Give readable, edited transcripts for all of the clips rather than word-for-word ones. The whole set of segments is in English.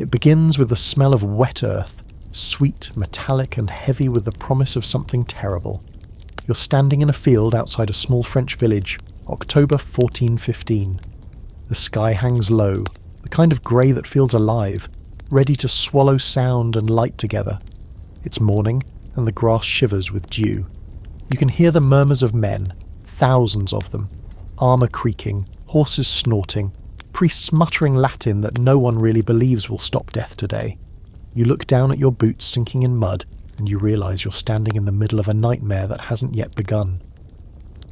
It begins with the smell of wet earth, sweet, metallic and heavy with the promise of something terrible. You're standing in a field outside a small French village, October 1415. The sky hangs low, the kind of grey that feels alive, ready to swallow sound and light together. It's morning, and the grass shivers with dew. You can hear the murmurs of men, thousands of them, armour creaking, horses snorting, priests muttering Latin that no one really believes will stop death today. You look down at your boots sinking in mud, and you realise you're standing in the middle of a nightmare that hasn't yet begun.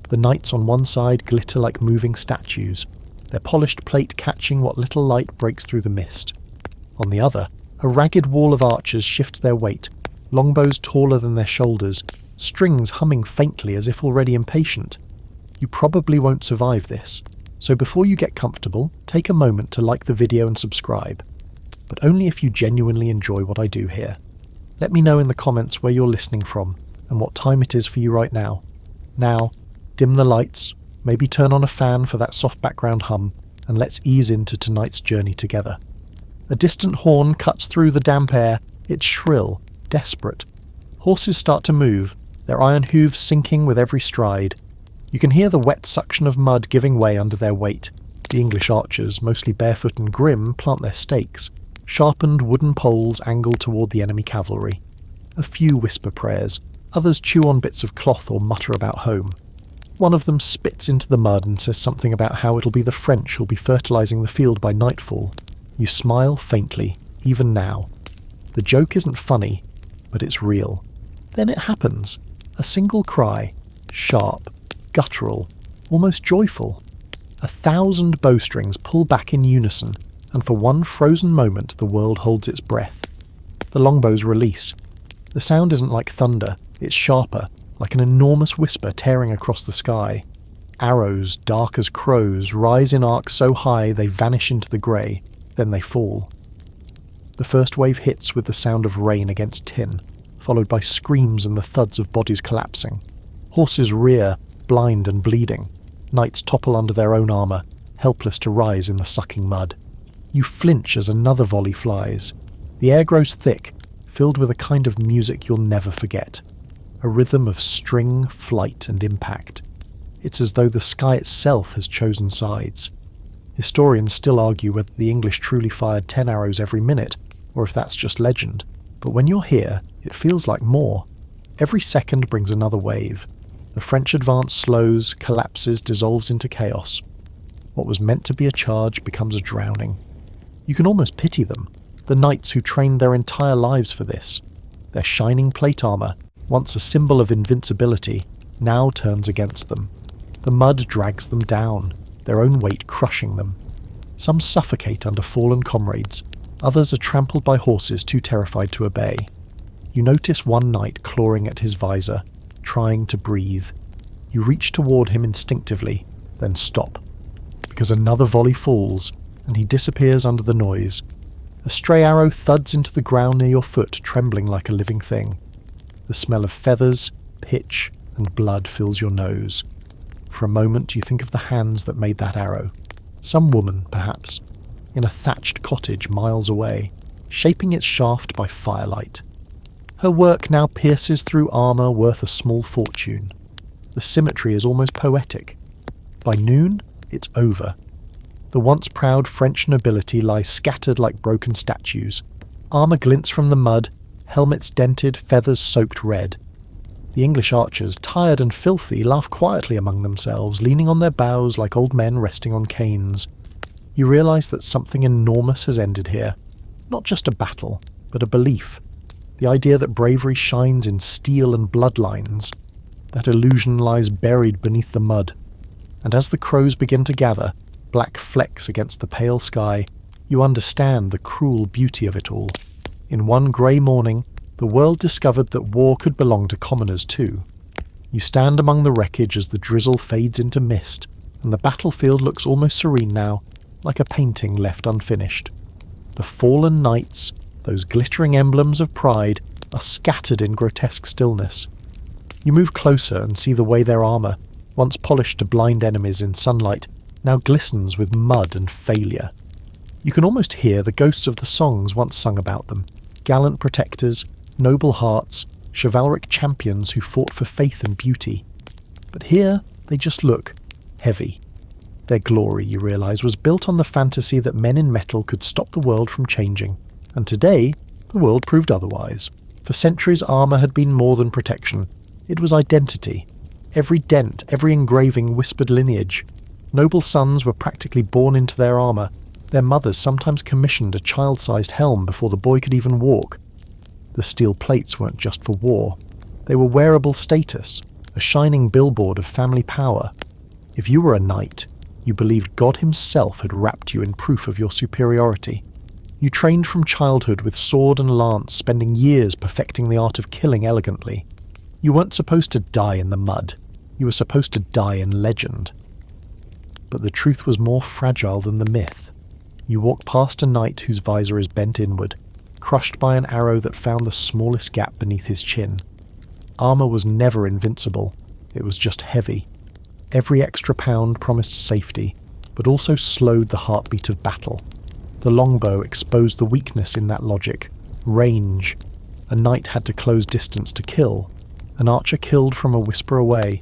The knights on one side glitter like moving statues, their polished plate catching what little light breaks through the mist. On the other, a ragged wall of archers shifts their weight, longbows taller than their shoulders, strings humming faintly as if already impatient. You probably won't survive this, so before you get comfortable, take a moment to like the video and subscribe. But only if you genuinely enjoy what I do here. Let me know in the comments where you're listening from, and what time it is for you right now. Now, dim the lights, maybe turn on a fan for that soft background hum, and let's ease into tonight's journey together. A distant horn cuts through the damp air. It's shrill, desperate. Horses start to move, their iron hooves sinking with every stride. You can hear the wet suction of mud giving way under their weight. The English archers, mostly barefoot and grim, plant their stakes. Sharpened wooden poles angle toward the enemy cavalry. A few whisper prayers, others chew on bits of cloth or mutter about home. One of them spits into the mud and says something about how it'll be the French who'll be fertilising the field by nightfall. You smile faintly, even now. The joke isn't funny, but it's real. Then it happens. A single cry, sharp, guttural, almost joyful. 1,000 bowstrings pull back in unison, and for one frozen moment the world holds its breath. The longbows release. The sound isn't like thunder, it's sharper, like an enormous whisper tearing across the sky. Arrows, dark as crows, rise in arcs so high they vanish into the grey, then they fall. The first wave hits with the sound of rain against tin, followed by screams and the thuds of bodies collapsing. Horses rear, blind and bleeding. Knights topple under their own armour, helpless to rise in the sucking mud. You flinch as another volley flies. The air grows thick, filled with a kind of music you'll never forget. A rhythm of string, flight and impact. It's as though the sky itself has chosen sides. Historians still argue whether the English truly fired 10 arrows every minute, or if that's just legend. But when you're here, it feels like more. Every second brings another wave. The French advance slows, collapses, dissolves into chaos. What was meant to be a charge becomes a drowning. You can almost pity them, the knights who trained their entire lives for this. Their shining plate armour, once a symbol of invincibility, now turns against them. The mud drags them down, their own weight crushing them. Some suffocate under fallen comrades, others are trampled by horses too terrified to obey. You notice one knight clawing at his visor, trying to breathe. You reach toward him instinctively, then stop, because another volley falls, and he disappears under the noise. A stray arrow thuds into the ground near your foot, trembling like a living thing. The smell of feathers, pitch, and blood fills your nose. For a moment you think of the hands that made that arrow. Some woman, perhaps, in a thatched cottage miles away, shaping its shaft by firelight. Her work now pierces through armour worth a small fortune. The symmetry is almost poetic. By noon, it's over. The once proud French nobility lies scattered like broken statues. Armour glints from the mud, helmets dented, feathers soaked red. The English archers, tired and filthy, laugh quietly among themselves, leaning on their bows like old men resting on canes. You realise that something enormous has ended here. Not just a battle, but a belief. The idea that bravery shines in steel and bloodlines. That illusion lies buried beneath the mud. And as the crows begin to gather, black flecks against the pale sky, you understand the cruel beauty of it all. In one grey morning, the world discovered that war could belong to commoners too. You stand among the wreckage as the drizzle fades into mist, and the battlefield looks almost serene now, like a painting left unfinished. The fallen knights, those glittering emblems of pride, are scattered in grotesque stillness. You move closer and see the way their armour, once polished to blind enemies in sunlight, now glistens with mud and failure. You You can almost hear the ghosts of the songs once sung about them. Gallant protectors, noble hearts, chivalric champions who fought for faith and beauty. But here, they just look heavy. Their glory, you realise, was built on the fantasy that men in metal could stop the world from changing. And today, the world proved otherwise. For centuries, armour had been more than protection. It was identity. Every dent, every engraving whispered lineage. Noble sons were practically born into their armour. Their mothers sometimes commissioned a child-sized helm before the boy could even walk. The steel plates weren't just for war. They were wearable status, a shining billboard of family power. If you were a knight, you believed God himself had wrapped you in proof of your superiority. You trained from childhood with sword and lance, spending years perfecting the art of killing elegantly. You weren't supposed to die in the mud. You were supposed to die in legend. But the truth was more fragile than the myth. You walk past a knight whose visor is bent inward, crushed by an arrow that found the smallest gap beneath his chin. Armour was never invincible. It was just heavy. Every extra pound promised safety, but also slowed the heartbeat of battle. The longbow exposed the weakness in that logic. Range. A knight had to close distance to kill. An archer killed from a whisper away.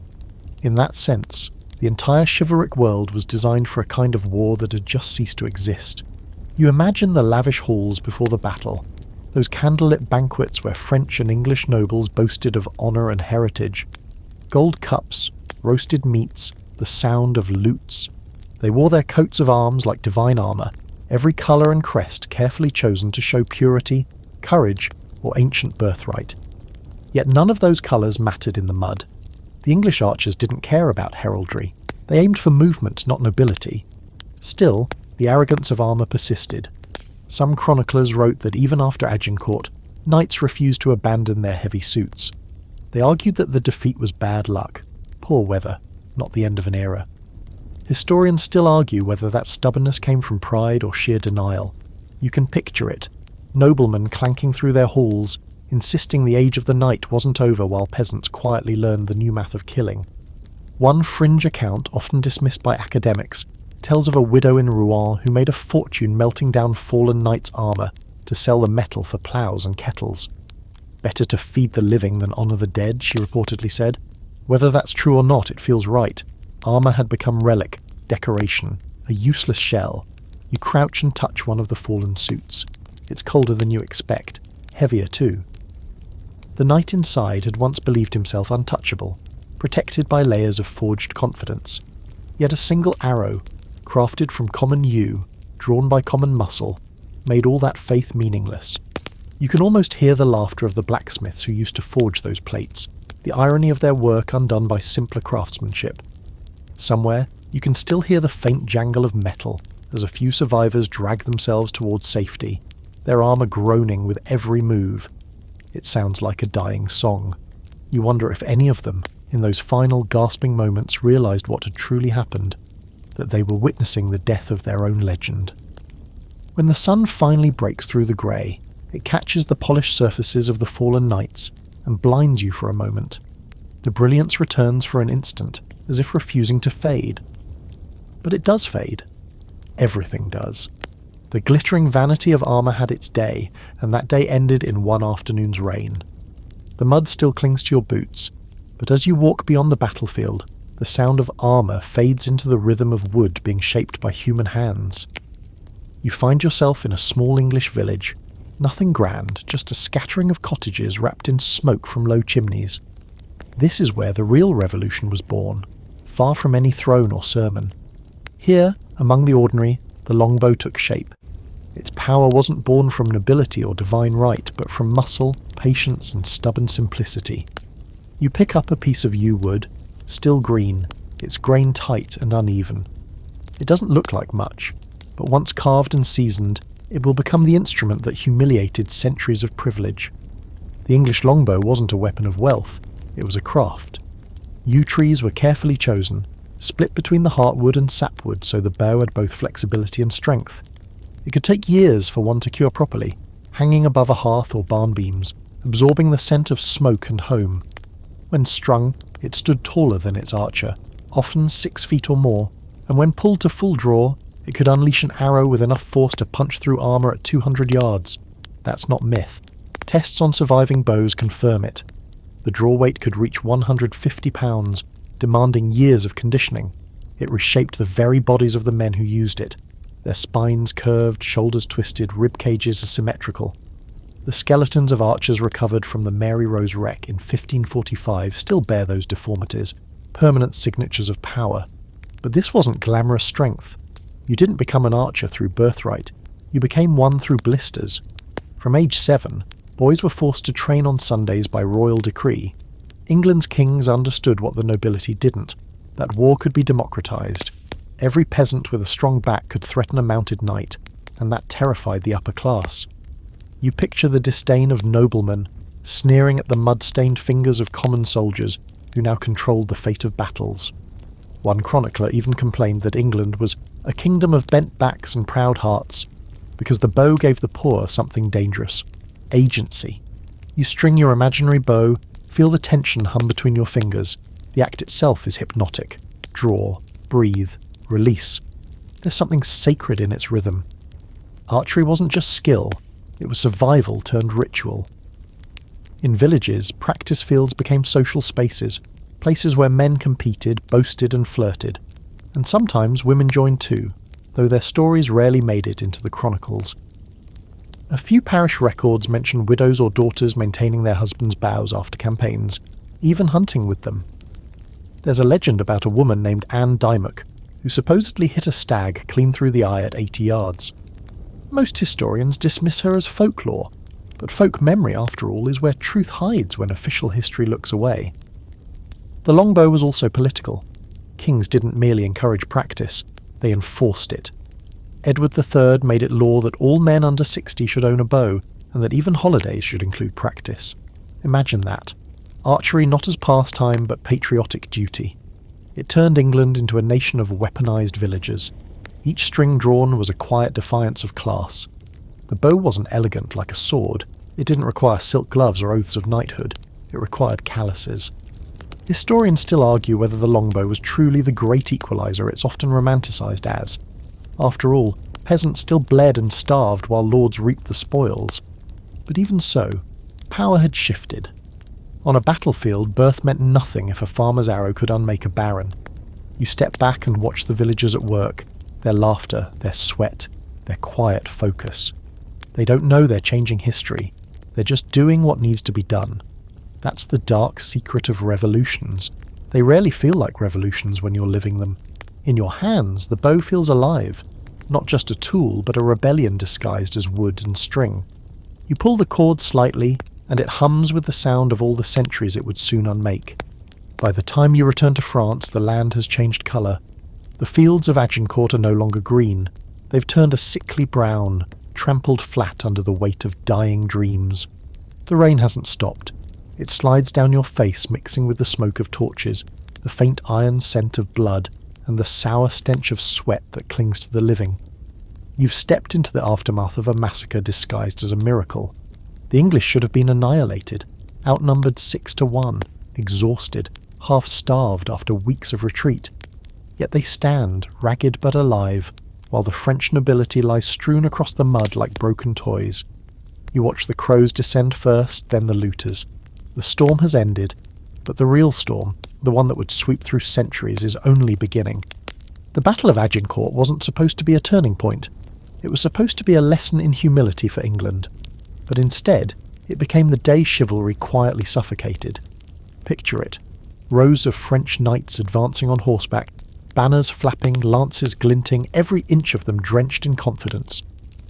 In that sense, the entire chivalric world was designed for a kind of war that had just ceased to exist. You imagine the lavish halls before the battle, those candlelit banquets where French and English nobles boasted of honour and heritage. Gold cups, roasted meats, the sound of lutes. They wore their coats of arms like divine armour, every colour and crest carefully chosen to show purity, courage, or ancient birthright. Yet none of those colours mattered in the mud. The English archers didn't care about heraldry. They aimed for movement, not nobility. Still, the arrogance of armour persisted. Some chroniclers wrote that even after Agincourt, knights refused to abandon their heavy suits. They argued that the defeat was bad luck, poor weather, not the end of an era. Historians still argue whether that stubbornness came from pride or sheer denial. You can picture it. Noblemen clanking through their halls, insisting the age of the knight wasn't over while peasants quietly learned the new math of killing. One fringe account, often dismissed by academics, tells of a widow in Rouen who made a fortune melting down fallen knights' armour to sell the metal for ploughs and kettles. Better to feed the living than honour the dead, she reportedly said. Whether that's true or not, it feels right. Armour had become relic, decoration, a useless shell. You crouch and touch one of the fallen suits. It's colder than you expect, heavier too. The knight inside had once believed himself untouchable, protected by layers of forged confidence. Yet a single arrow, crafted from common yew, drawn by common muscle, made all that faith meaningless. You can almost hear the laughter of the blacksmiths who used to forge those plates, the irony of their work undone by simpler craftsmanship. Somewhere, you can still hear the faint jangle of metal as a few survivors drag themselves towards safety, their armour groaning with every move. It sounds like a dying song. You wonder if any of them, in those final gasping moments, realised what had truly happened, that they were witnessing the death of their own legend. When the sun finally breaks through the grey, it catches the polished surfaces of the fallen knights and blinds you for a moment. The brilliance returns for an instant, as if refusing to fade. But it does fade. Everything does. The glittering vanity of armour had its day, and that day ended in one afternoon's rain. The mud still clings to your boots, but as you walk beyond the battlefield, the sound of armour fades into the rhythm of wood being shaped by human hands. You find yourself in a small English village. Nothing grand, just a scattering of cottages wrapped in smoke from low chimneys. This is where the real revolution was born, far from any throne or sermon. Here, among the ordinary, the longbow took shape. Its power wasn't born from nobility or divine right, but from muscle, patience, and stubborn simplicity. You pick up a piece of yew wood, still green, its grain tight and uneven. It doesn't look like much, but once carved and seasoned, it will become the instrument that humiliated centuries of privilege. The English longbow wasn't a weapon of wealth, it was a craft. Yew trees were carefully chosen, split between the heartwood and sapwood so the bow had both flexibility and strength. It could take years for one to cure properly, hanging above a hearth or barn beams, absorbing the scent of smoke and home. When strung, it stood taller than its archer, often 6 feet or more, and when pulled to full draw, It could unleash an arrow with enough force to punch through armour at 200 yards. That's not myth. Tests on surviving bows confirm it. The draw weight could reach 150 pounds, demanding years of conditioning. It reshaped the very bodies of the men who used it. Their spines curved, shoulders twisted, rib cages asymmetrical. The skeletons of archers recovered from the Mary Rose wreck in 1545 still bear those deformities, permanent signatures of power. But this wasn't glamorous strength. You didn't become an archer through birthright. You became one through blisters. From age 7, boys were forced to train on Sundays by royal decree. England's kings understood what the nobility didn't, that war could be democratised. Every peasant with a strong back could threaten a mounted knight, and that terrified the upper class. You picture the disdain of noblemen, sneering at the mud-stained fingers of common soldiers who now controlled the fate of battles. One chronicler even complained that England was a kingdom of bent backs and proud hearts, because the bow gave the poor something dangerous: agency. You string your imaginary bow, feel the tension hum between your fingers. The act itself is hypnotic. Draw, breathe, release. There's something sacred in its rhythm. Archery wasn't just skill, it was survival turned ritual. In villages, practice fields became social spaces, places where men competed, boasted and flirted. And sometimes women joined too, though their stories rarely made it into the chronicles. A few parish records mention widows or daughters maintaining their husbands' bows after campaigns, even hunting with them. There's a legend about a woman named Anne Dymock, who supposedly hit a stag clean through the eye at 80 yards. Most historians dismiss her as folklore, but folk memory, after all, is where truth hides when official history looks away. The longbow was also political. Kings didn't merely encourage practice, they enforced it. Edward III made it law that all men under 60 should own a bow, and that even holidays should include practice. Imagine that. Archery not as pastime, but patriotic duty. It turned England into a nation of weaponised villagers. Each string drawn was a quiet defiance of class. The bow wasn't elegant like a sword. It didn't require silk gloves or oaths of knighthood. It required calluses. Historians still argue whether the longbow was truly the great equaliser it's often romanticised as. After all, peasants still bled and starved while lords reaped the spoils. But even so, power had shifted. On a battlefield, birth meant nothing if a farmer's arrow could unmake a baron. You step back and watch the villagers at work, their laughter, their sweat, their quiet focus. They don't know they're changing history. They're just doing what needs to be done. That's the dark secret of revolutions. They rarely feel like revolutions when you're living them. In your hands, the bow feels alive. Not just a tool, but a rebellion disguised as wood and string. You pull the cord slightly, and it hums with the sound of all the centuries it would soon unmake. By the time you return to France, the land has changed colour. The fields of Agincourt are no longer green. They've turned a sickly brown, trampled flat under the weight of dying dreams. The rain hasn't stopped. It slides down your face, mixing with the smoke of torches, the faint iron scent of blood, and the sour stench of sweat that clings to the living. You've stepped into the aftermath of a massacre disguised as a miracle. The English should have been annihilated, outnumbered 6-1, exhausted, half-starved after weeks of retreat. Yet they stand, ragged but alive, while the French nobility lies strewn across the mud like broken toys. You watch the crows descend first, then the looters. The storm has ended, but the real storm, the one that would sweep through centuries, is only beginning. The Battle of Agincourt wasn't supposed to be a turning point. It was supposed to be a lesson in humility for England. But instead, it became the day chivalry quietly suffocated. Picture it. Rows of French knights advancing on horseback, banners flapping, lances glinting, every inch of them drenched in confidence.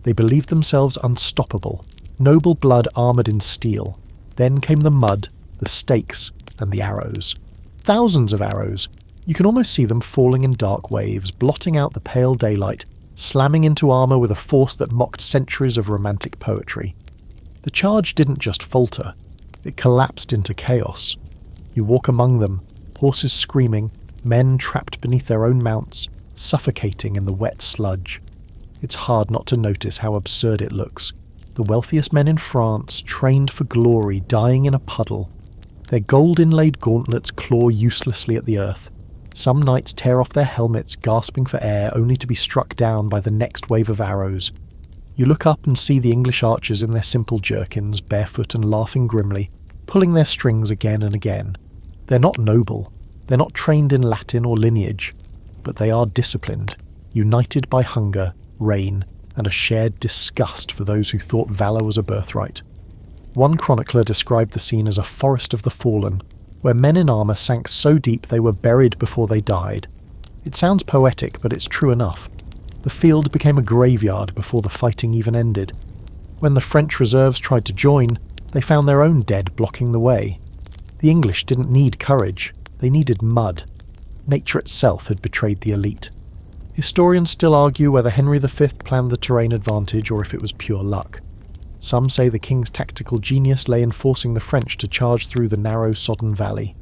They believed themselves unstoppable, noble blood armoured in steel. Then came the mud, the stakes, and the arrows. Thousands of arrows. You can almost see them falling in dark waves, blotting out the pale daylight, slamming into armour with a force that mocked centuries of romantic poetry. The charge didn't just falter, it collapsed into chaos. You walk among them, horses screaming, men trapped beneath their own mounts, suffocating in the wet sludge. It's hard not to notice how absurd it looks. The wealthiest men in France, trained for glory, dying in a puddle. Their gold-inlaid gauntlets claw uselessly at the earth. Some knights tear off their helmets, gasping for air, only to be struck down by the next wave of arrows. You look up and see the English archers in their simple jerkins, barefoot and laughing grimly, pulling their strings again and again. They're not noble, they're not trained in Latin or lineage, but they are disciplined, united by hunger, rain, and a shared disgust for those who thought valour was a birthright. One chronicler described the scene as a forest of the fallen, where men in armour sank so deep they were buried before they died. It sounds poetic, but it's true enough. The field became a graveyard before the fighting even ended. When the French reserves tried to join, they found their own dead blocking the way. The English didn't need courage, they needed mud. Nature itself had betrayed the elite. Historians still argue whether Henry V planned the terrain advantage or if it was pure luck. Some say the king's tactical genius lay in forcing the French to charge through the narrow, sodden valley.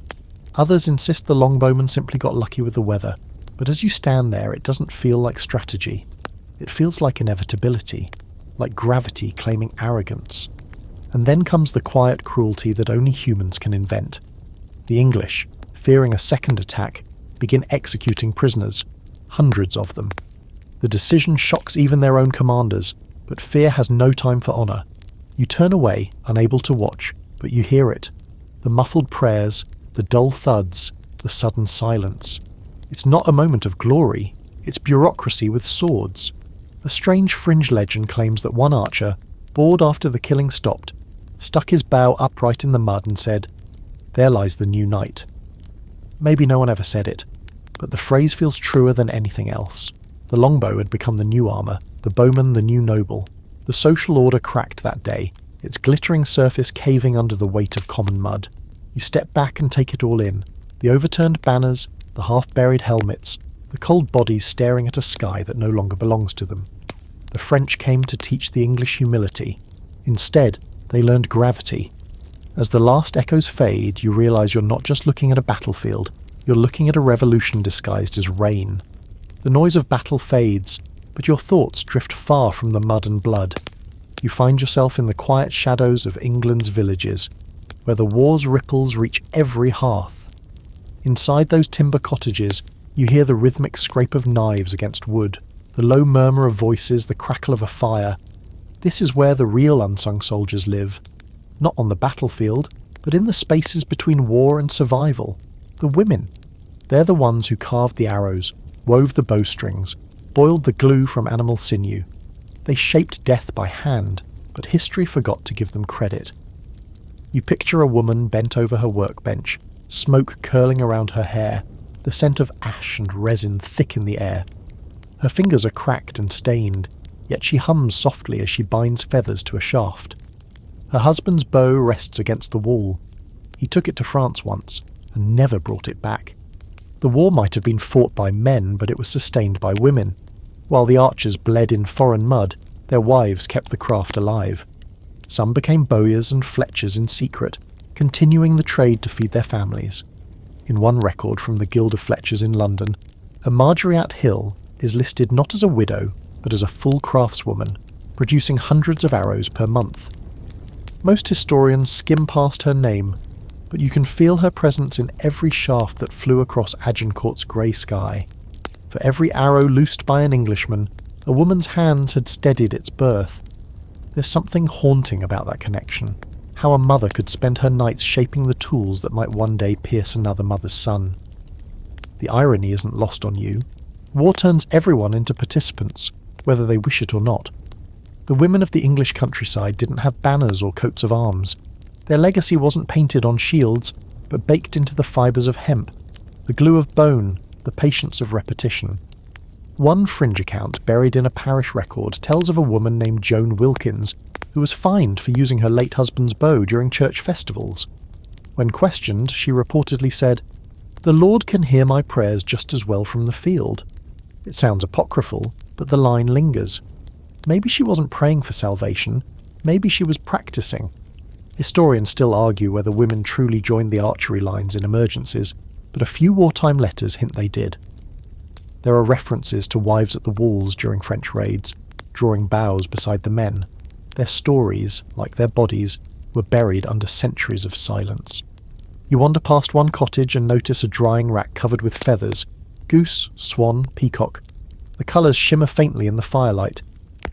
Others insist the longbowmen simply got lucky with the weather, but as you stand there it doesn't feel like strategy. It feels like inevitability, like gravity claiming arrogance. And then comes the quiet cruelty that only humans can invent. The English, fearing a second attack, begin executing prisoners, hundreds of them. The decision shocks even their own commanders, but fear has no time for honour. You turn away, unable to watch, but you hear it. The muffled prayers, the dull thuds, the sudden silence. It's not a moment of glory, it's bureaucracy with swords. A strange fringe legend claims that one archer, bored after the killing stopped, stuck his bow upright in the mud and said, "There lies the new knight." Maybe no one ever said it, but the phrase feels truer than anything else. The longbow had become the new armour, the bowman the new noble. The social order cracked that day, its glittering surface caving under the weight of common mud. You step back and take it all in. The overturned banners, the half-buried helmets, the cold bodies staring at a sky that no longer belongs to them. The French came to teach the English humility. Instead, they learned gravity. As the last echoes fade, you realise you're not just looking at a battlefield, you're looking at a revolution disguised as rain. The noise of battle fades, but your thoughts drift far from the mud and blood. You find yourself in the quiet shadows of England's villages, where the war's ripples reach every hearth. Inside those timber cottages, you hear the rhythmic scrape of knives against wood, the low murmur of voices, the crackle of a fire. This is where the real unsung soldiers live. Not on the battlefield, but in the spaces between war and survival. The women. They're the ones who carved the arrows, wove the bowstrings, boiled the glue from animal sinew. They shaped death by hand, but history forgot to give them credit. You picture a woman bent over her workbench, smoke curling around her hair, the scent of ash and resin thick in the air. Her fingers are cracked and stained, yet she hums softly as she binds feathers to a shaft. Her husband's bow rests against the wall. He took it to France once, and never brought it back. The war might have been fought by men, but it was sustained by women. While the archers bled in foreign mud, their wives kept the craft alive. Some became bowyers and fletchers in secret, continuing the trade to feed their families. In one record from the Guild of Fletchers in London, a Marjorie Hill is listed not as a widow, but as a full craftswoman, producing hundreds of arrows per month. Most historians skim past her name, but you can feel her presence in every shaft that flew across Agincourt's grey sky. For every arrow loosed by an Englishman, a woman's hands had steadied its birth. There's something haunting about that connection, how a mother could spend her nights shaping the tools that might one day pierce another mother's son. The irony isn't lost on you. War turns everyone into participants, whether they wish it or not. The women of the English countryside didn't have banners or coats of arms. Their legacy wasn't painted on shields, but baked into the fibres of hemp, the glue of bone, the patience of repetition. One fringe account buried in a parish record tells of a woman named Joan Wilkins, who was fined for using her late husband's bow during church festivals. When questioned, she reportedly said, "The Lord can hear my prayers just as well from the field." It sounds apocryphal, but the line lingers. Maybe she wasn't praying for salvation, maybe she was practicing. Historians still argue whether women truly joined the archery lines in emergencies, but a few wartime letters hint they did. There are references to wives at the walls during French raids, drawing bows beside the men. Their stories, like their bodies, were buried under centuries of silence. You wander past one cottage and notice a drying rack covered with feathers. Goose, swan, peacock. The colours shimmer faintly in the firelight.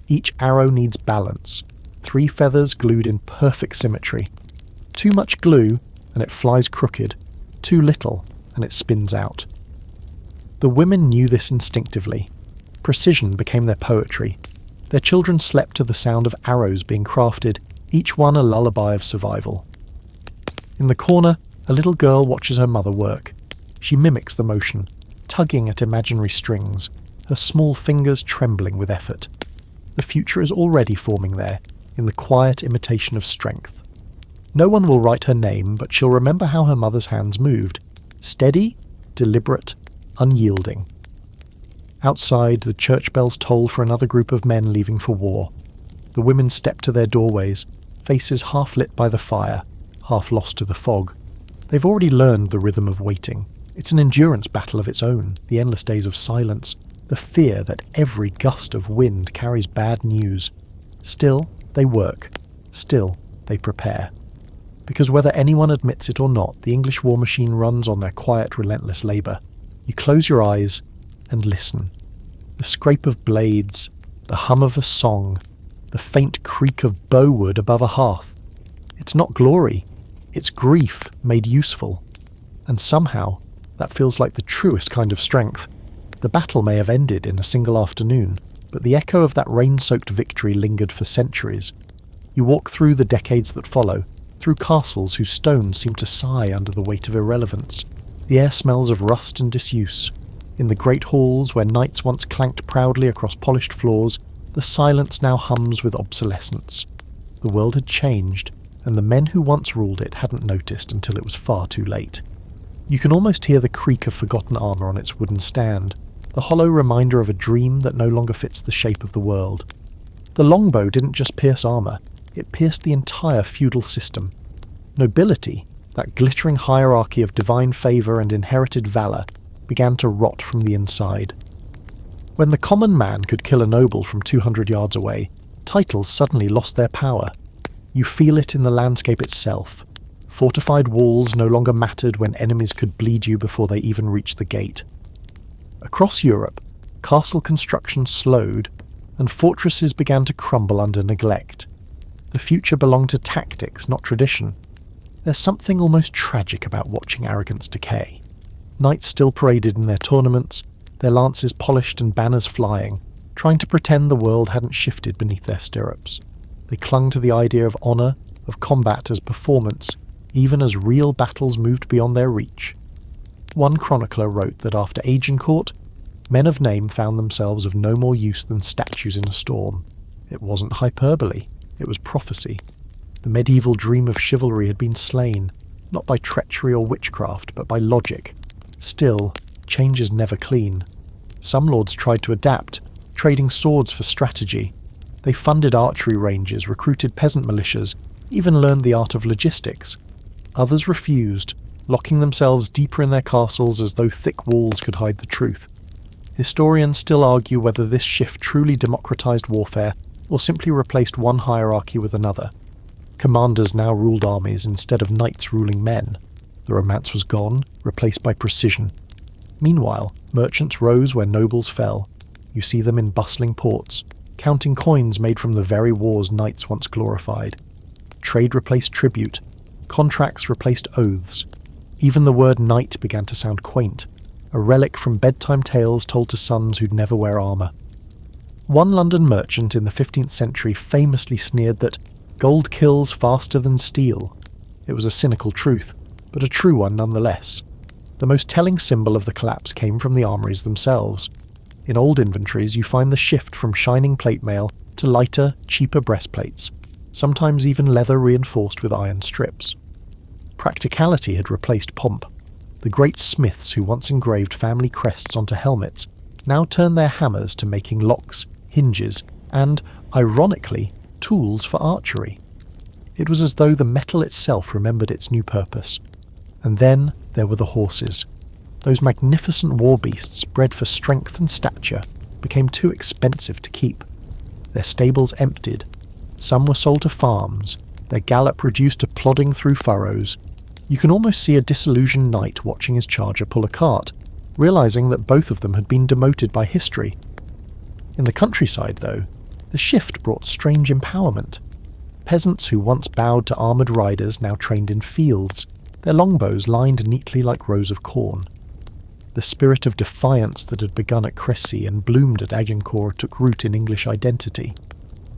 Each arrow needs balance. 3 feathers glued in perfect symmetry. Too much glue, and it flies crooked. Too little, and it spins out. The women knew this instinctively. Precision became their poetry. Their children slept to the sound of arrows being crafted, each one a lullaby of survival. In the corner, a little girl watches her mother work. She mimics the motion, tugging at imaginary strings, her small fingers trembling with effort. The future is already forming there, in the quiet imitation of strength. No one will write her name, but she'll remember how her mother's hands moved. Steady, deliberate, unyielding. Outside, the church bells toll for another group of men leaving for war. The women step to their doorways, faces half lit by the fire, half lost to the fog. They've already learned the rhythm of waiting. It's an endurance battle of its own, the endless days of silence, the fear that every gust of wind carries bad news. Still, they work. Still, they prepare. Because whether anyone admits it or not, the English war machine runs on their quiet, relentless labour. You close your eyes and listen. The scrape of blades, the hum of a song, the faint creak of bowwood above a hearth. It's not glory, it's grief made useful. And somehow, that feels like the truest kind of strength. The battle may have ended in a single afternoon, but the echo of that rain-soaked victory lingered for centuries. You walk through the decades that follow, through castles whose stones seem to sigh under the weight of irrelevance. The air smells of rust and disuse. In the great halls where knights once clanked proudly across polished floors, the silence now hums with obsolescence. The world had changed, and the men who once ruled it hadn't noticed until it was far too late. You can almost hear the creak of forgotten armour on its wooden stand, the hollow reminder of a dream that no longer fits the shape of the world. The longbow didn't just pierce armour, it pierced the entire feudal system. Nobility, that glittering hierarchy of divine favour and inherited valour, began to rot from the inside. When the common man could kill a noble from 200 yards away, titles suddenly lost their power. You feel it in the landscape itself. Fortified walls no longer mattered when enemies could bleed you before they even reached the gate. Across Europe, castle construction slowed, and fortresses began to crumble under neglect. The future belonged to tactics, not tradition. There's something almost tragic about watching arrogance decay. Knights still paraded in their tournaments, their lances polished and banners flying, trying to pretend the world hadn't shifted beneath their stirrups. They clung to the idea of honour, of combat as performance, even as real battles moved beyond their reach. One chronicler wrote that after Agincourt, men of name found themselves of no more use than statues in a storm. It wasn't hyperbole, it was prophecy. The medieval dream of chivalry had been slain, not by treachery or witchcraft, but by logic. Still, change is never clean. Some lords tried to adapt, trading swords for strategy. They funded archery ranges, recruited peasant militias, even learned the art of logistics. Others refused, locking themselves deeper in their castles as though thick walls could hide the truth. Historians still argue whether this shift truly democratized warfare or simply replaced one hierarchy with another. Commanders now ruled armies instead of knights ruling men. The romance was gone, replaced by precision. Meanwhile, merchants rose where nobles fell. You see them in bustling ports, counting coins made from the very wars knights once glorified. Trade replaced tribute. Contracts replaced oaths. Even the word knight began to sound quaint, a relic from bedtime tales told to sons who'd never wear armour. One London merchant in the 15th century famously sneered that gold kills faster than steel. It was a cynical truth, but a true one nonetheless. The most telling symbol of the collapse came from the armories themselves. In old inventories you find the shift from shining plate mail to lighter, cheaper breastplates, sometimes even leather reinforced with iron strips. Practicality had replaced pomp. The great smiths who once engraved family crests onto helmets now turned their hammers to making locks, hinges, and, ironically, tools for archery. It was as though the metal itself remembered its new purpose. And then there were the horses. Those magnificent war beasts, bred for strength and stature, became too expensive to keep. Their stables emptied. Some were sold to farms, their gallop reduced to plodding through furrows. You can almost see a disillusioned knight watching his charger pull a cart, realising that both of them had been demoted by history. In the countryside, though, the shift brought strange empowerment. Peasants who once bowed to armoured riders now trained in fields, their longbows lined neatly like rows of corn. The spirit of defiance that had begun at Crécy and bloomed at Agincourt took root in English identity.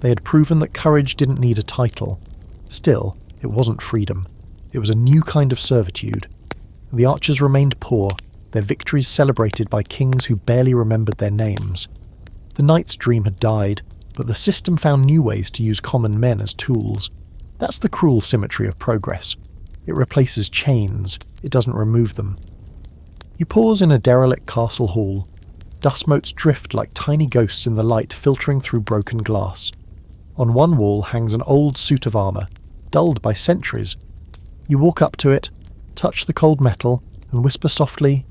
They had proven that courage didn't need a title. Still, it wasn't freedom. It was a new kind of servitude. The archers remained poor, their victories celebrated by kings who barely remembered their names. The knight's dream had died, but the system found new ways to use common men as tools. That's the cruel symmetry of progress. It replaces chains, it doesn't remove them. You pause in a derelict castle hall. Dust motes drift like tiny ghosts in the light filtering through broken glass. On one wall hangs an old suit of armour, dulled by centuries. You walk up to it, touch the cold metal, and whisper softly,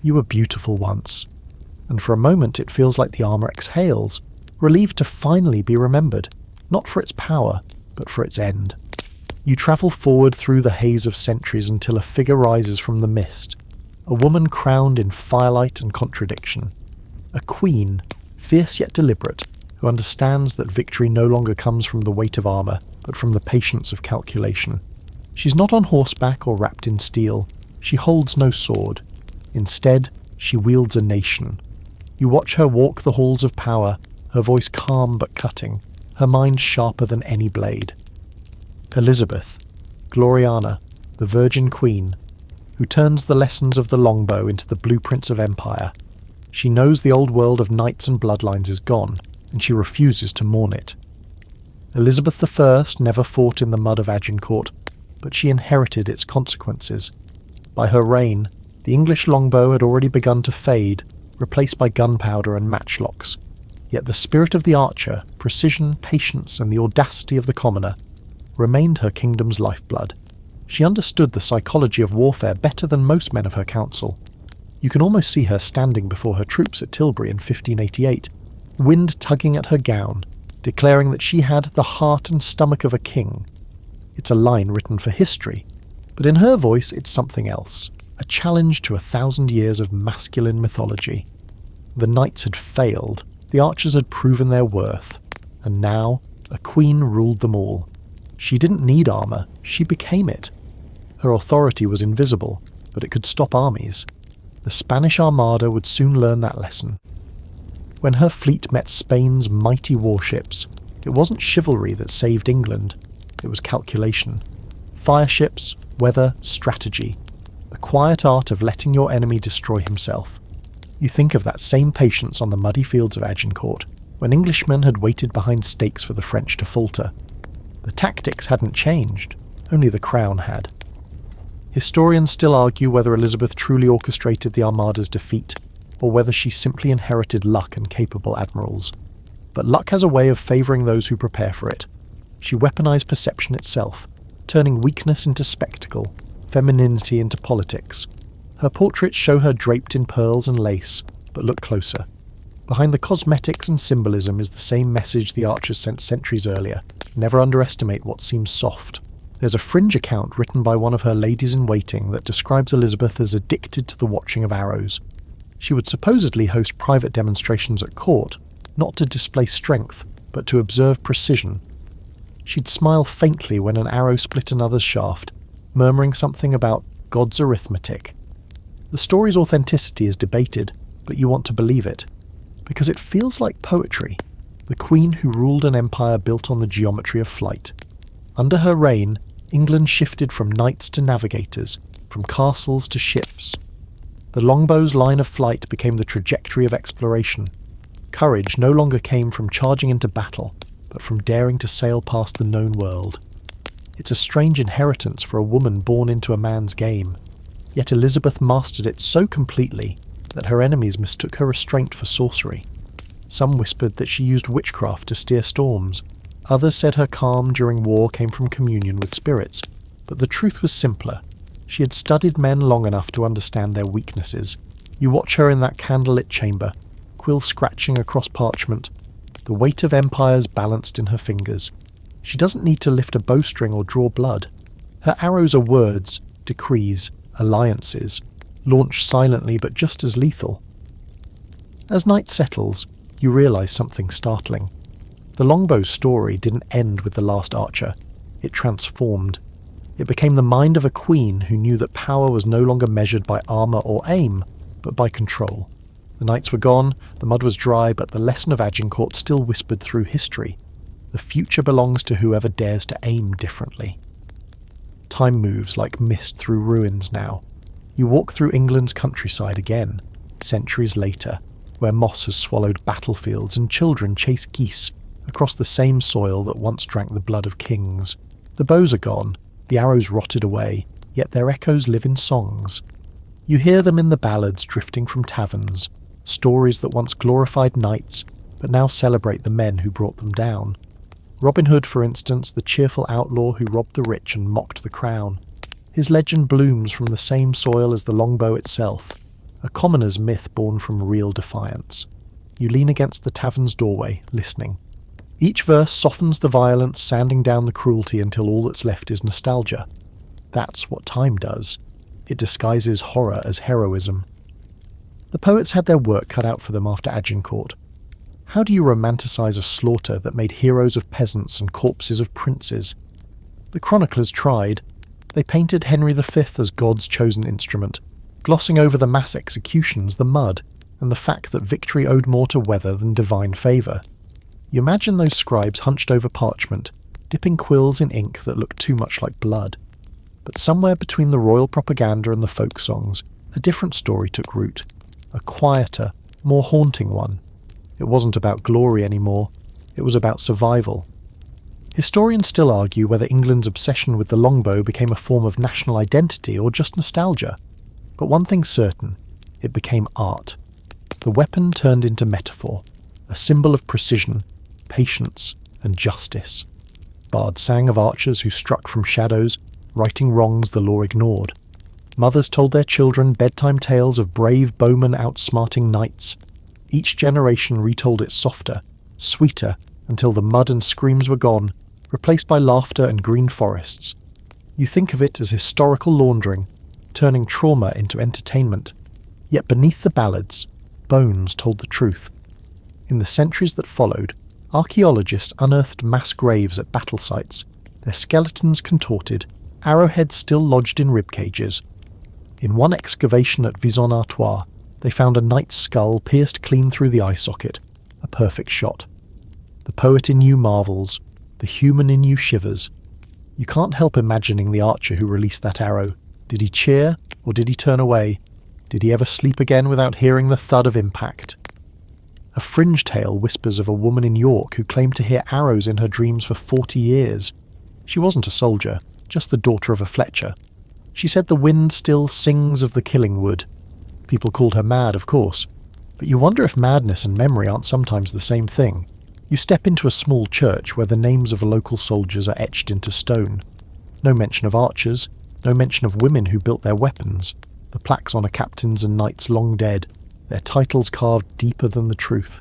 "You were beautiful once." And for a moment it feels like the armour exhales, relieved to finally be remembered, not for its power, but for its end. You travel forward through the haze of centuries until a figure rises from the mist, a woman crowned in firelight and contradiction. A queen, fierce yet deliberate, who understands that victory no longer comes from the weight of armour, but from the patience of calculation. She's not on horseback or wrapped in steel. She holds no sword. Instead, she wields a nation. You watch her walk the halls of power, her voice calm but cutting, her mind sharper than any blade. Elizabeth, Gloriana, the Virgin Queen, who turns the lessons of the longbow into the blueprints of empire. She knows the old world of knights and bloodlines is gone, and she refuses to mourn it. Elizabeth I never fought in the mud of Agincourt, but she inherited its consequences. By her reign, the English longbow had already begun to fade, replaced by gunpowder and matchlocks. Yet the spirit of the archer, precision, patience, and the audacity of the commoner remained her kingdom's lifeblood. She understood the psychology of warfare better than most men of her council. You can almost see her standing before her troops at Tilbury in 1588, wind tugging at her gown, declaring that she had the heart and stomach of a king. It's a line written for history, but in her voice it's something else, a challenge to 1,000 years of masculine mythology. The knights had failed, the archers had proven their worth, and now a queen ruled them all. She didn't need armour, she became it. Her authority was invisible, but it could stop armies. The Spanish Armada would soon learn that lesson. When her fleet met Spain's mighty warships, it wasn't chivalry that saved England, it was calculation. Fireships, weather, strategy. The quiet art of letting your enemy destroy himself. You think of that same patience on the muddy fields of Agincourt, when Englishmen had waited behind stakes for the French to falter. The tactics hadn't changed, only the crown had. Historians still argue whether Elizabeth truly orchestrated the Armada's defeat, or whether she simply inherited luck and capable admirals. But luck has a way of favouring those who prepare for it. She weaponized perception itself, turning weakness into spectacle, femininity into politics. Her portraits show her draped in pearls and lace, but look closer. Behind the cosmetics and symbolism is the same message the archers sent centuries earlier. Never underestimate what seems soft. There's a fringe account written by one of her ladies-in-waiting that describes Elizabeth as addicted to the watching of arrows. She would supposedly host private demonstrations at court, not to display strength, but to observe precision. She'd smile faintly when an arrow split another's shaft, murmuring something about God's arithmetic. The story's authenticity is debated, but you want to believe it, because it feels like poetry. The queen who ruled an empire built on the geometry of flight. Under her reign, England shifted from knights to navigators, from castles to ships. The longbow's line of flight became the trajectory of exploration. Courage no longer came from charging into battle, but from daring to sail past the known world. It's a strange inheritance for a woman born into a man's game, yet Elizabeth mastered it so completely that her enemies mistook her restraint for sorcery. Some whispered that she used witchcraft to steer storms. Others said her calm during war came from communion with spirits. But the truth was simpler. She had studied men long enough to understand their weaknesses. You watch her in that candlelit chamber, quill scratching across parchment, the weight of empires balanced in her fingers. She doesn't need to lift a bowstring or draw blood. Her arrows are words, decrees, alliances, launched silently but just as lethal. As night settles, you realise something startling. The longbow's story didn't end with the last archer. It transformed. It became the mind of a queen who knew that power was no longer measured by armour or aim, but by control. The nights were gone, the mud was dry, but the lesson of Agincourt still whispered through history. The future belongs to whoever dares to aim differently. Time moves like mist through ruins now. You walk through England's countryside again, centuries later, where moss has swallowed battlefields and children chase geese across the same soil that once drank the blood of kings. The bows are gone, the arrows rotted away, yet their echoes live in songs. You hear them in the ballads drifting from taverns, stories that once glorified knights, but now celebrate the men who brought them down. Robin Hood, for instance, the cheerful outlaw who robbed the rich and mocked the crown. His legend blooms from the same soil as the longbow itself, a commoner's myth born from real defiance. You lean against the tavern's doorway, listening. Each verse softens the violence, sanding down the cruelty until all that's left is nostalgia. That's what time does. It disguises horror as heroism. The poets had their work cut out for them after Agincourt. How do you romanticize a slaughter that made heroes of peasants and corpses of princes? The chroniclers tried. They painted Henry V as God's chosen instrument, glossing over the mass executions, the mud, and the fact that victory owed more to weather than divine favour. You imagine those scribes hunched over parchment, dipping quills in ink that looked too much like blood. But somewhere between the royal propaganda and the folk songs, a different story took root. A quieter, more haunting one. It wasn't about glory anymore, it was about survival. Historians still argue whether England's obsession with the longbow became a form of national identity or just nostalgia. But one thing's certain, it became art. The weapon turned into metaphor, a symbol of precision, patience, and justice. Bards sang of archers who struck from shadows, righting wrongs the law ignored. Mothers told their children bedtime tales of brave bowmen outsmarting knights. Each generation retold it softer, sweeter, until the mud and screams were gone, replaced by laughter and green forests. You think of it as historical laundering, turning trauma into entertainment. Yet beneath the ballads, bones told the truth. In the centuries that followed, archaeologists unearthed mass graves at battle sites, their skeletons contorted, arrowheads still lodged in rib cages. In one excavation at Vizon-Artois, they found a knight's skull pierced clean through the eye socket, a perfect shot. The poet in you marvels, the human in you shivers. You can't help imagining the archer who released that arrow. Did he cheer, or did he turn away? Did he ever sleep again without hearing the thud of impact? A fringe tale whispers of a woman in York who claimed to hear arrows in her dreams for 40 years. She wasn't a soldier, just the daughter of a Fletcher. She said the wind still sings of the killing wood. People called her mad, of course, but you wonder if madness and memory aren't sometimes the same thing. You step into a small church where the names of local soldiers are etched into stone. No mention of archers, no mention of women who built their weapons. The plaques honour captains and knights long dead, their titles carved deeper than the truth.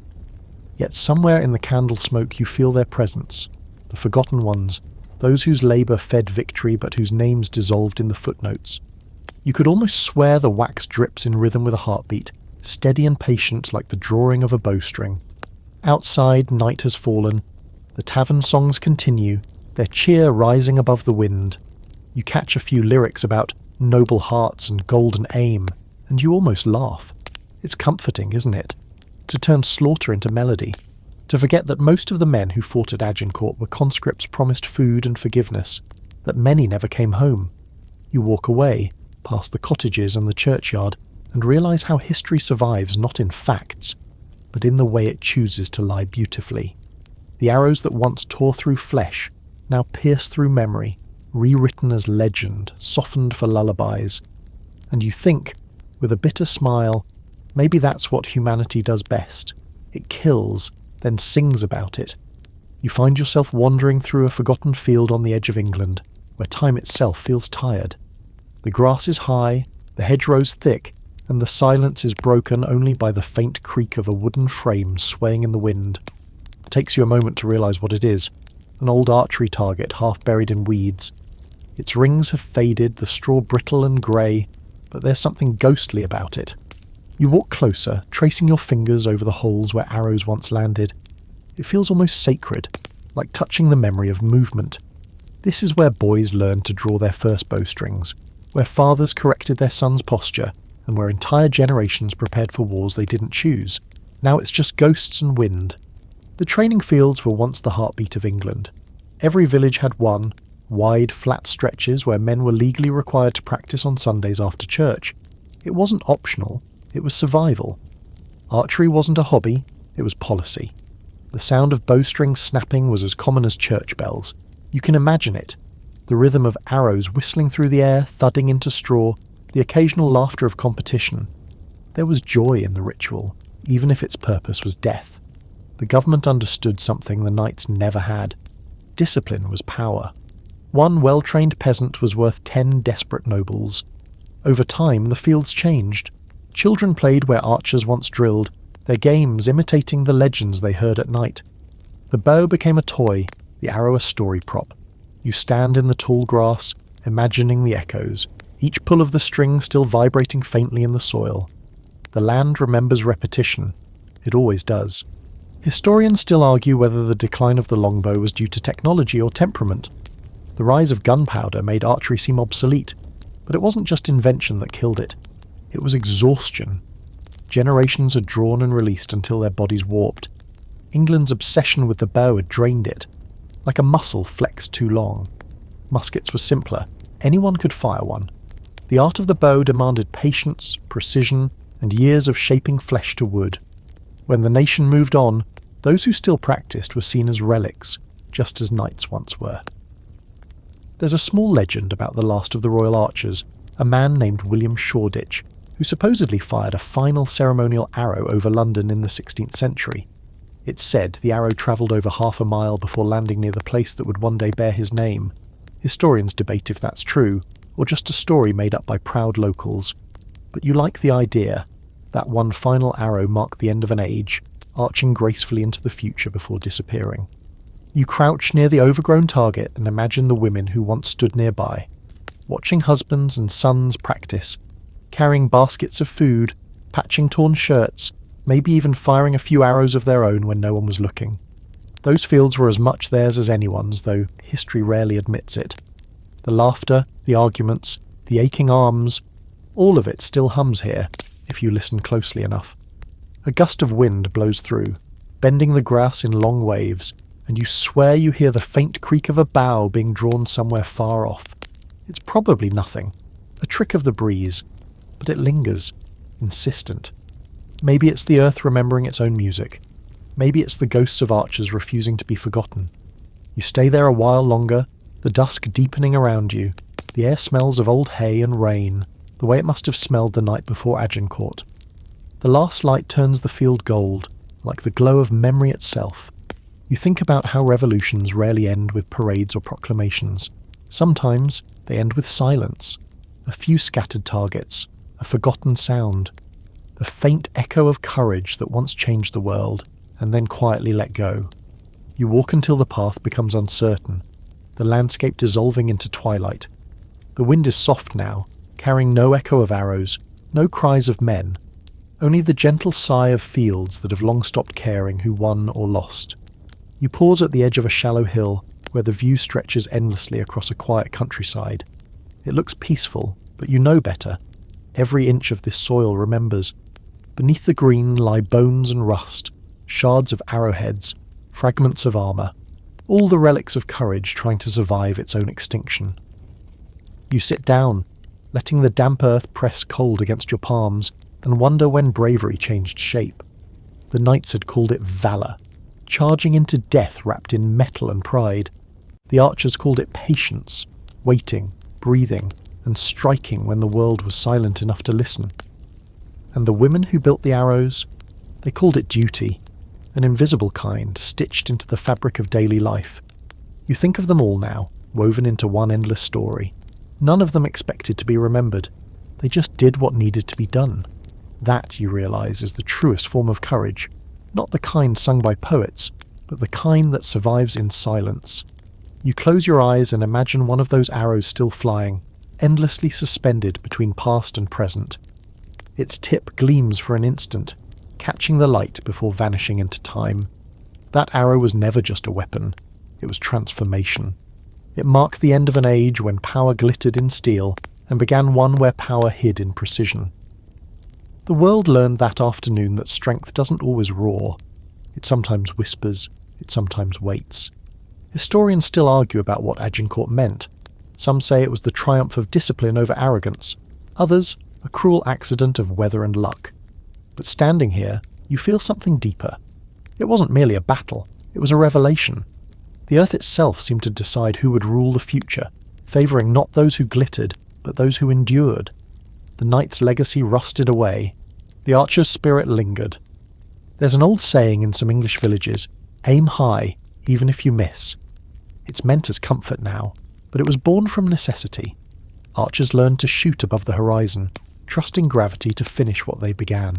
Yet somewhere in the candle smoke you feel their presence, the forgotten ones, those whose labour fed victory but whose names dissolved in the footnotes. You could almost swear the wax drips in rhythm with a heartbeat, steady and patient like the drawing of a bowstring. Outside, night has fallen. The tavern songs continue, their cheer rising above the wind. You catch a few lyrics about noble hearts and golden aim, and you almost laugh. It's comforting, isn't it? To turn slaughter into melody. To forget that most of the men who fought at Agincourt were conscripts promised food and forgiveness, that many never came home. You walk away, past the cottages and the churchyard, and realise how history survives not in facts, but in the way it chooses to lie beautifully. The arrows that once tore through flesh now pierce through memory, rewritten as legend, softened for lullabies. And you think, with a bitter smile, maybe that's what humanity does best. It kills, then sings about it. You find yourself wandering through a forgotten field on the edge of England, where time itself feels tired. The grass is high, the hedgerows thick, and the silence is broken only by the faint creak of a wooden frame swaying in the wind. It takes you a moment to realise what it is, an old archery target half buried in weeds. Its rings have faded, the straw brittle and grey, but there's something ghostly about it. You walk closer, tracing your fingers over the holes where arrows once landed. It feels almost sacred, like touching the memory of movement. This is where boys learned to draw their first bowstrings, where fathers corrected their sons' posture, and where entire generations prepared for wars they didn't choose. Now it's just ghosts and wind. The training fields were once the heartbeat of England. Every village had one, wide, flat stretches where men were legally required to practice on Sundays after church. It wasn't optional, it was survival. Archery wasn't a hobby, it was policy. The sound of bowstrings snapping was as common as church bells. You can imagine it. The rhythm of arrows whistling through the air, thudding into straw, the occasional laughter of competition. There was joy in the ritual, even if its purpose was death. The government understood something the knights never had. Discipline was power. One well-trained peasant was worth 10 desperate nobles. Over time, the fields changed. Children played where archers once drilled, their games imitating the legends they heard at night. The bow became a toy, the arrow a story prop. You stand in the tall grass, imagining the echoes, each pull of the string still vibrating faintly in the soil. The land remembers repetition. It always does. Historians still argue whether the decline of the longbow was due to technology or temperament. The rise of gunpowder made archery seem obsolete, but it wasn't just invention that killed it. It was exhaustion. Generations had drawn and released until their bodies warped. England's obsession with the bow had drained it, like a muscle flexed too long. Muskets were simpler. Anyone could fire one. The art of the bow demanded patience, precision, and years of shaping flesh to wood. When the nation moved on, those who still practiced were seen as relics, just as knights once were. There's a small legend about the last of the royal archers, a man named William Shoreditch, who supposedly fired a final ceremonial arrow over London in the 16th century. It's said the arrow travelled over half a mile before landing near the place that would one day bear his name. Historians debate if that's true, or just a story made up by proud locals. But you like the idea. That one final arrow marked the end of an age, arching gracefully into the future before disappearing. You crouch near the overgrown target and imagine the women who once stood nearby, watching husbands and sons practice, carrying baskets of food, patching torn shirts, maybe even firing a few arrows of their own when no one was looking. Those fields were as much theirs as anyone's, though history rarely admits it. The laughter, the arguments, the aching arms, all of it still hums here, if you listen closely enough. A gust of wind blows through, bending the grass in long waves, and you swear you hear the faint creak of a bough being drawn somewhere far off. It's probably nothing, a trick of the breeze, but it lingers, insistent. Maybe it's the earth remembering its own music. Maybe it's the ghosts of archers refusing to be forgotten. You stay there a while longer, the dusk deepening around you. The air smells of old hay and rain, the way it must have smelled the night before Agincourt. The last light turns the field gold, like the glow of memory itself. You think about how revolutions rarely end with parades or proclamations. Sometimes they end with silence, a few scattered targets, a forgotten sound, the faint echo of courage that once changed the world, and then quietly let go. You walk until the path becomes uncertain, the landscape dissolving into twilight. The wind is soft now, carrying no echo of arrows, no cries of men, only the gentle sigh of fields that have long stopped caring who won or lost. You pause at the edge of a shallow hill where the view stretches endlessly across a quiet countryside. It looks peaceful, but you know better. Every inch of this soil remembers. Beneath the green lie bones and rust, shards of arrowheads, fragments of armour, all the relics of courage trying to survive its own extinction. You sit down, letting the damp earth press cold against your palms, and wonder when bravery changed shape. The knights had called it valour, charging into death wrapped in metal and pride. The archers called it patience, waiting, breathing, and striking when the world was silent enough to listen. And the women who built the arrows, they called it duty, an invisible kind stitched into the fabric of daily life. You think of them all now, woven into one endless story. None of them expected to be remembered. They just did what needed to be done. That, you realise, is the truest form of courage. Not the kind sung by poets, but the kind that survives in silence. You close your eyes and imagine one of those arrows still flying, endlessly suspended between past and present. Its tip gleams for an instant, catching the light before vanishing into time. That arrow was never just a weapon, it was transformation. It marked the end of an age when power glittered in steel and began one where power hid in precision. The world learned that afternoon that strength doesn't always roar. It sometimes whispers, it sometimes waits. Historians still argue about what Agincourt meant. Some say it was the triumph of discipline over arrogance, others a cruel accident of weather and luck. But standing here, you feel something deeper. It wasn't merely a battle, it was a revelation. The earth itself seemed to decide who would rule the future, favouring not those who glittered, but those who endured. The knight's legacy rusted away. The archer's spirit lingered. There's an old saying in some English villages, aim high, even if you miss. It's meant as comfort now, but it was born from necessity. Archers learned to shoot above the horizon, trusting gravity to finish what they began.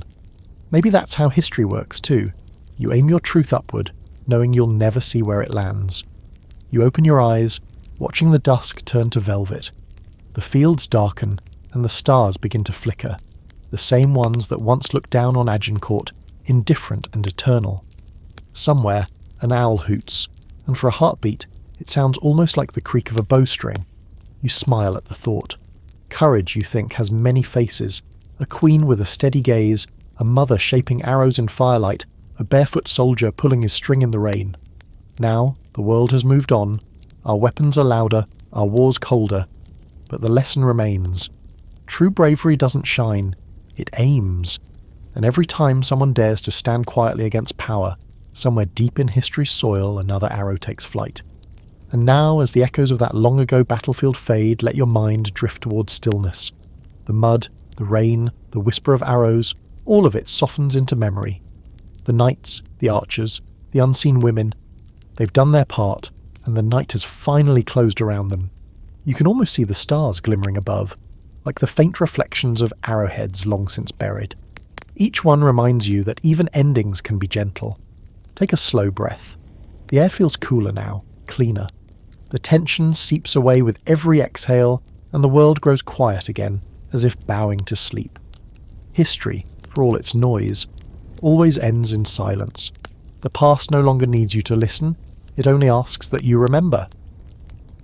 Maybe that's how history works too. You aim your truth upward, knowing you'll never see where it lands. You open your eyes, watching the dusk turn to velvet. The fields darken, and the stars begin to flicker, the same ones that once looked down on Agincourt, indifferent and eternal. Somewhere, an owl hoots, and for a heartbeat, it sounds almost like the creak of a bowstring. You smile at the thought. Courage, you think, has many faces, a queen with a steady gaze, a mother shaping arrows in firelight, a barefoot soldier pulling his string in the rain. Now, the world has moved on, our weapons are louder, our wars colder, but the lesson remains. True bravery doesn't shine, it aims. And every time someone dares to stand quietly against power, somewhere deep in history's soil another arrow takes flight. And now, as the echoes of that long-ago battlefield fade, let your mind drift towards stillness. The mud, the rain, the whisper of arrows, all of it softens into memory. The knights, the archers, the unseen women, they've done their part, and the night has finally closed around them. You can almost see the stars glimmering above, like the faint reflections of arrowheads long since buried. Each one reminds you that even endings can be gentle. Take a slow breath. The air feels cooler now, cleaner. The tension seeps away with every exhale, and the world grows quiet again, as if bowing to sleep. History, for all its noise, always ends in silence. The past no longer needs you to listen, it only asks that you remember.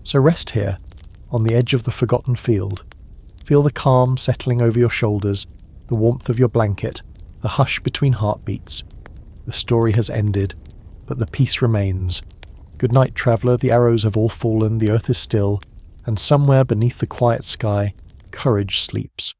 So rest here, on the edge of the forgotten field. Feel the calm settling over your shoulders, the warmth of your blanket, the hush between heartbeats. The story has ended, but the peace remains. Good night, traveller, the arrows have all fallen, the earth is still, and somewhere beneath the quiet sky, courage sleeps.